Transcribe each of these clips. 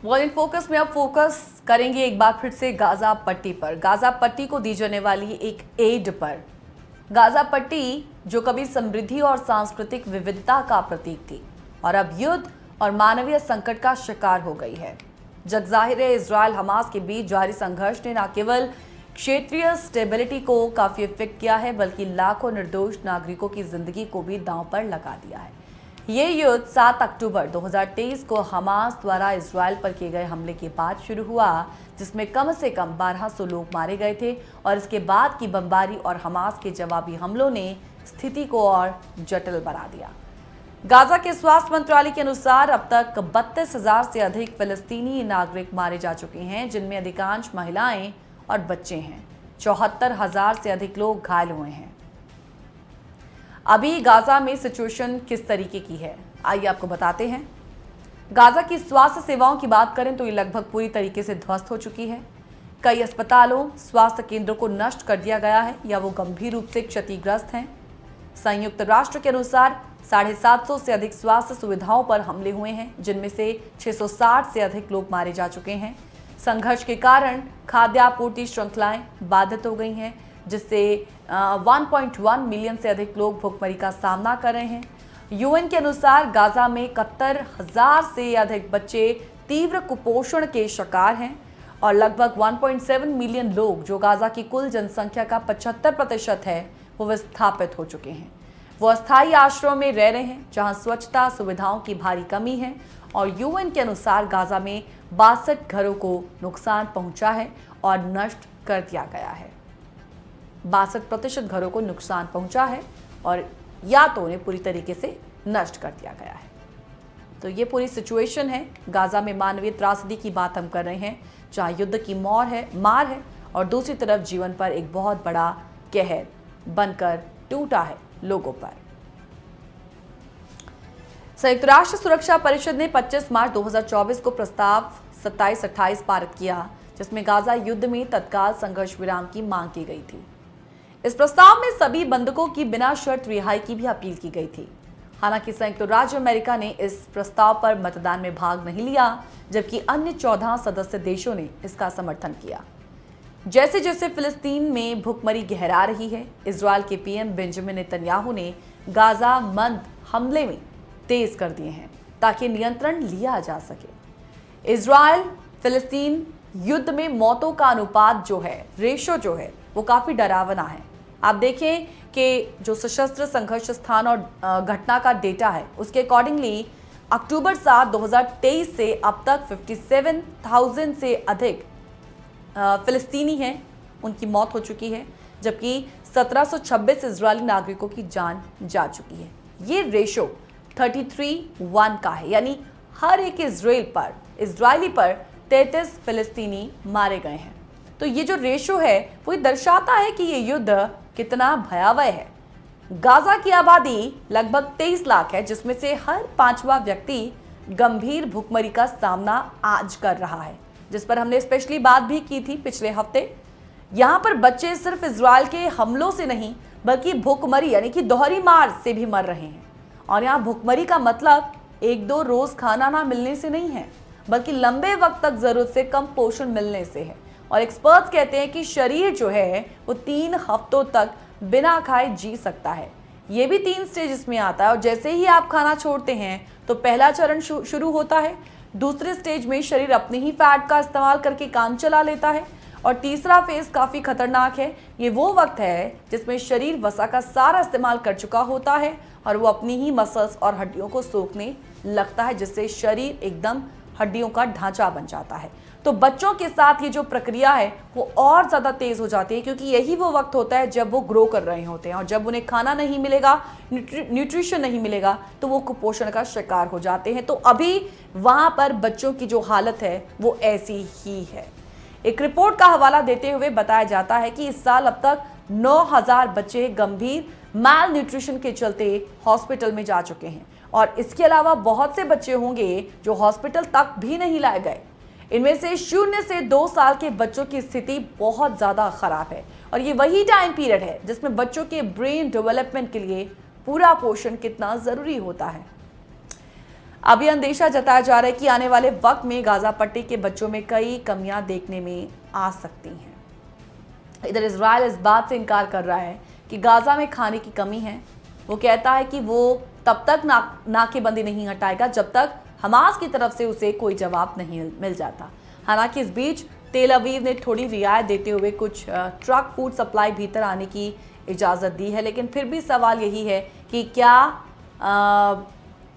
World in focus में अब focus करेंगे एक बार फिर से गाजा पट्टी पर। गाजा पट्टी को दी जाने वाली एक एड पर। गाजा पट्टी जो कभी समृद्धि और सांस्कृतिक विविधता का प्रतीक थी और अब युद्ध और मानवीय संकट का शिकार हो गई है। जग जाहिर है, इजराइल हमास के बीच जारी संघर्ष ने न केवल क्षेत्रीय स्टेबिलिटी को काफी इफेक्ट किया है, बल्कि लाखों निर्दोष नागरिकों की जिंदगी को भी दांव पर लगा दिया है। ये युद्ध 7 अक्टूबर 2023 को हमास द्वारा इजराइल पर किए गए हमले के बाद शुरू हुआ, जिसमें कम से कम 1200 लोग मारे गए थे और इसके बाद की बमबारी और हमास के जवाबी हमलों ने स्थिति को और जटिल बना दिया। गाजा के स्वास्थ्य मंत्रालय के अनुसार अब तक 32,000 से अधिक फिलिस्तीनी नागरिक मारे जा चुके हैं, जिनमें अधिकांश महिलाएं और बच्चे हैं। 74,000 से अधिक लोग घायल हुए हैं। अभी गाजा में सिचुएशन किस तरीके की है, आइए आपको बताते हैं। गाजा की स्वास्थ्य सेवाओं की बात करें तो ये लगभग पूरी तरीके से ध्वस्त हो चुकी है। कई अस्पतालों, स्वास्थ्य केंद्रों को नष्ट कर दिया गया है या वो गंभीर रूप से क्षतिग्रस्त हैं। संयुक्त राष्ट्र के अनुसार 750 से अधिक स्वास्थ्य सुविधाओं पर हमले हुए हैं, जिनमें से 660 से अधिक लोग मारे जा चुके हैं। संघर्ष के कारण खाद्य आपूर्ति श्रृंखलाएं बाधित हो गई हैं, जिससे 1.1 मिलियन से अधिक लोग भूखमरी का सामना कर रहे हैं। यूएन के अनुसार गाजा में 71,000 से अधिक बच्चे तीव्र कुपोषण के शिकार हैं और लगभग 1.7 मिलियन लोग, जो गाजा की कुल जनसंख्या का 75% है, वो विस्थापित हो चुके हैं। वो अस्थायी आश्रयों में रह रहे हैं, जहां स्वच्छता सुविधाओं की भारी कमी है और यूएन के अनुसार गाजा में 62 घरों को नुकसान पहुंचा है और नष्ट कर दिया गया है। 62% घरों को नुकसान पहुंचा है और या तो उन्हें पूरी तरीके से नष्ट कर दिया गया है। तो ये पूरी सिचुएशन है। गाजा में मानवीय त्रासदी की बात हम कर रहे हैं, जहां युद्ध की मार है और दूसरी तरफ जीवन पर एक बहुत बड़ा कहर बनकर टूटा है लोगों पर। संयुक्त राष्ट्र सुरक्षा परिषद ने 25 मार्च 2024 को प्रस्ताव 2728 पारित किया, जिसमें गाजा युद्ध में तत्काल संघर्ष विराम की मांग की गई थी। इस प्रस्ताव में सभी बंधकों की बिना शर्त रिहाई की भी अपील की गई थी। हालांकि संयुक्त राज्य अमेरिका ने इस प्रस्ताव पर मतदान में भाग नहीं लिया, जबकि अन्य 14 सदस्य देशों ने इसका समर्थन किया। जैसे जैसे फिलिस्तीन में भूखमरी गहरा रही है, इजराइल के पीएम बेंजामिन नेतन्याहू ने गाजा मंद हमले में तेज कर दिए हैं ताकि नियंत्रण लिया जा सके। इजराइल फिलिस्तीन युद्ध में मौतों का अनुपात जो है, रेशो जो है, वो काफी डरावना है। आप देखें कि जो सशस्त्र संघर्ष स्थान और घटना का डेटा है, उसके अकॉर्डिंगली अक्टूबर 7, 2023 से अब तक 57,000 से अधिक फिलिस्तीनी हैं, उनकी मौत हो चुकी है, जबकि 1726 इजरायली नागरिकों की जान जा चुकी है। ये रेशो 33:1 का है, यानी हर एक इजरायली पर 33 फिलिस्तीनी मारे गए हैं। तो ये जो रेशो है वो दर्शाता है कि ये युद्ध कितना भयावह है। गाजा की आबादी लगभग 23 लाख है, जिसमें से हर 5वां व्यक्ति गंभीर भूखमरी का सामना आज कर रहा है, जिस पर हमने स्पेशली बात भी की थी पिछले हफ्ते। यहाँ पर बच्चे सिर्फ इजराइल के हमलों से नहीं, बल्कि भूखमरी यानी कि दोहरी मार से भी मर रहे हैं। और यहाँ भूखमरी का मतलब 1-2 रोज खाना ना मिलने से नहीं है, बल्कि लंबे वक्त तक जरूरत से कम पोषण मिलने से है। और एक्सपर्ट्स कहते हैं कि शरीर जो है वो 3 हफ्तों तक बिना खाए जी सकता है। ये भी 3 स्टेजेस में आता है और जैसे ही आप खाना छोड़ते हैं तो पहला चरण शुरू होता है। दूसरे स्टेज में शरीर अपने ही फैट का इस्तेमाल करके काम चला लेता है और तीसरा फेज काफी खतरनाक है। ये वो वक्त है जिसमें शरीर वसा का सारा इस्तेमाल कर चुका होता है और वो अपनी ही मसल्स और हड्डियों को सोखने लगता है, जिससे शरीर एकदम हड्डियों का ढांचा बन जाता है। तो बच्चों के साथ ये जो प्रक्रिया है वो और ज़्यादा तेज़ हो जाती है, क्योंकि यही वो वक्त होता है जब वो ग्रो कर रहे होते हैं और जब उन्हें खाना नहीं मिलेगा, न्यूट्रिशन नहीं मिलेगा, तो वो कुपोषण का शिकार हो जाते हैं। तो अभी वहाँ पर बच्चों की जो हालत है वो ऐसी ही है। एक रिपोर्ट का हवाला देते हुए बताया जाता है कि इस साल अब तक 9,000 बच्चे गंभीर मैल न्यूट्रिशन के चलते हॉस्पिटल में जा चुके हैं और इसके अलावा बहुत से बच्चे होंगे जो हॉस्पिटल तक भी नहीं लाए गए। इनमें से 0 से 2 साल के बच्चों की स्थिति बहुत ज़्यादा खराब है और ये वही टाइम पीरियड है जिसमें बच्चों के ब्रेन डेवलपमेंट के लिए पूरा पोषण कितना ज़रूरी होता है। अब यह अंदेशा जताया जा रहा है कि आने वाले वक्त में गाजा पट्टी के बच्चों में कई कमियां देखने में आ सकती हैं। इधर इजराइल इस बात से इनकार कर रहा है कि गाजा में खाने की कमी है। वो कहता है कि वो तब तक नाकेबंदी नहीं हटाएगा जब तक हमास की तरफ से उसे कोई जवाब नहीं मिल जाता। हालांकि इस बीच तेल अवीव ने थोड़ी रियायत देते हुए कुछ ट्रक फूड सप्लाई भीतर आने की इजाज़त दी है, लेकिन फिर भी सवाल यही है कि क्या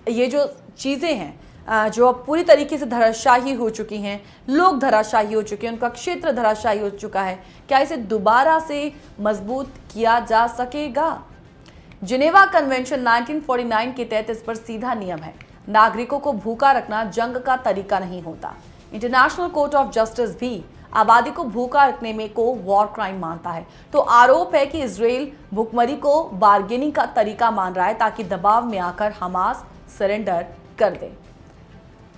ये जो चीज़ें हैं जो अब पूरी तरीके से धराशायी हो चुकी हैं, लोग धराशायी हो चुके हैं, उनका क्षेत्र धराशायी हो चुका है, क्या इसे दोबारा से मजबूत किया जा सकेगा? जिनेवा कन्वेंशन 1949 के तहत इस पर सीधा नियम है, नागरिकों को भूखा रखना जंग का तरीका नहीं होता। इंटरनेशनल कोर्ट ऑफ जस्टिस भी आबादी को भूखा रखने में को वॉर क्राइम मानता है। तो आरोप है कि इजराइल भूखमरी को बार्गेनिंग का तरीका मान रहा है ताकि दबाव में आकर हमास सरेंडर कर दे।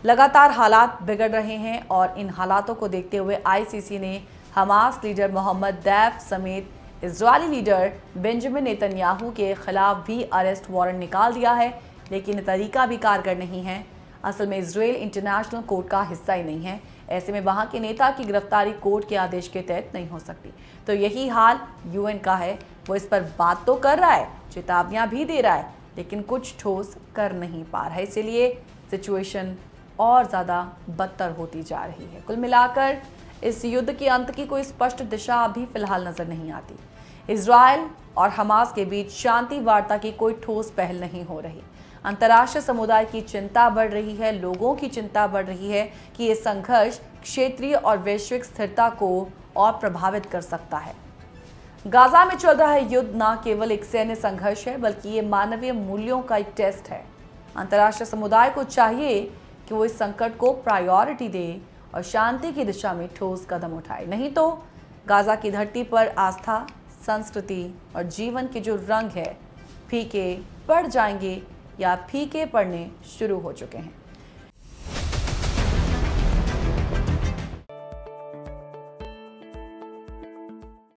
लगातार हालात बिगड़ रहे हैं और इन हालातों को देखते हुए आईसीसी ने हमास लीडर मोहम्मद दैफ समेत इजरायली लीडर बेंजामिन नेतन्याहू के खिलाफ भी अरेस्ट वारंट निकाल दिया है, लेकिन ये तरीका भी कारगर नहीं है। असल में इजराइल इंटरनेशनल कोर्ट का हिस्सा ही नहीं है, ऐसे में वहां के नेता की गिरफ्तारी कोर्ट के आदेश के तहत नहीं हो सकती। तो यही हाल यूएन का है, वो इस पर बात तो कर रहा है, चेतावनियां भी दे रहा है, लेकिन कुछ ठोस कर नहीं पा रहा है। इसीलिए सिचुएशन और ज़्यादा बदतर होती जा रही है। कुल मिलाकर इस युद्ध के अंत की कोई स्पष्ट दिशा अभी फिलहाल नजर नहीं आती। इजराइल और हमास के बीच शांति वार्ता की कोई ठोस पहल नहीं हो रही। अंतर्राष्ट्रीय समुदाय की चिंता बढ़ रही है, लोगों की चिंता बढ़ रही है कि ये संघर्ष क्षेत्रीय और वैश्विक स्थिरता को और प्रभावित कर सकता है। गाजा में चल रहा है युद्ध न केवल एक सैन्य संघर्ष है, बल्कि ये मानवीय मूल्यों का एक टेस्ट है। अंतर्राष्ट्रीय समुदाय को चाहिए कि वो इस संकट को प्रायोरिटी दे और शांति की दिशा में ठोस कदम उठाए, नहीं तो गाजा की धरती पर आस्था, संस्कृति और जीवन के जो रंग है फीके पड़ जाएंगे या फीके पड़ने शुरू हो चुके हैं।